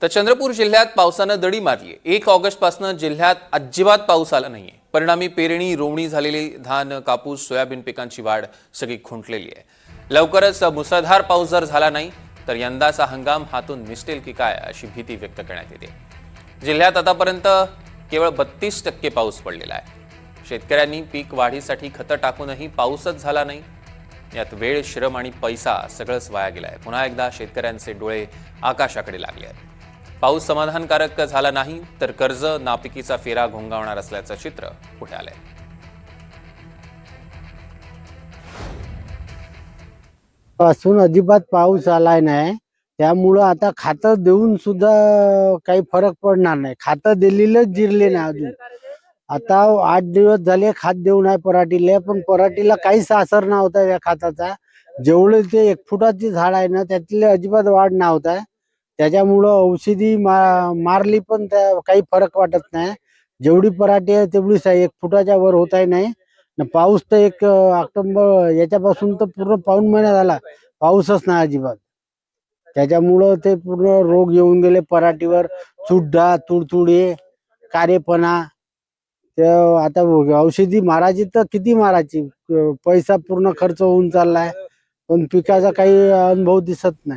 तर चंद्रपूर जिल्ह्यात पावसानं दडी मारली आहे। 1 ऑगस्टपासून जिल्ह्यात अजिबात पाऊस आला नाहीये। परिणामी पेरणी, रोवणी झालेली धान, कापूस, सोयाबीन पिकांची वाढ सगळी खुंटलेली आहे। लवकरच मुसळधार पाऊस जर झाला नाही तर यंदाचा हंगाम हातून निसटेल की काय अशी भीती व्यक्त करण्यात येते। जिल्ह्यात आतापर्यंत केवळ 32% पाऊस पडलेला आहे। शेतकऱ्यांनी पीक वाढीसाठी खतं टाकूनही पाऊसच झाला नाही। यात वेळ, श्रम आणि पैसा सगळंच वाया गेलाय। पुन्हा एकदा शेतकऱ्यांचे डोळे आकाशाकडे लागले आहेत। पाऊस समाधानकारक झाला नाही तर कर्ज, नापिकीचा फेरा घोंगावणार असल्याचं चित्र पुढे आलंय। पासून अजिबात पाऊस आलाय नाही, त्यामुळं आता खातं देऊन सुद्धा काही फरक पडणार नाही। खातं दिलेलंच जिरले नाही अजून। आता 8 दिवस झाले खात देऊ नाही पराठीला, पण पराठीला काहीच असर नव्हता या खाताचा। जेवढे ते 1 फुटाची झाड आहे ना, त्यातले अजिबात वाढ नव्हता। त्याच्यामुळं औषधी मारली पण त्या काही फरक वाटत नाही। जेवढी पराठी आहे तेवढीच आहे, 1 फुटाच्या वर होत आहे नाही। न पाऊस तर 1 ऑक्टोबर याच्यापासून तर पूर्ण पाऊण महिना झाला पाऊसच नाही अजिबात। त्याच्यामुळं ते पूर्ण रोग येऊन गेले पराठीवर, चुड्डा, तुडतुडे, कारेपणा। ते आता औषधी मारायची तर किती मारायची, पैसा पूर्ण खर्च होऊन चाललाय, पण पिकाचा काही अनुभव दिसत नाही।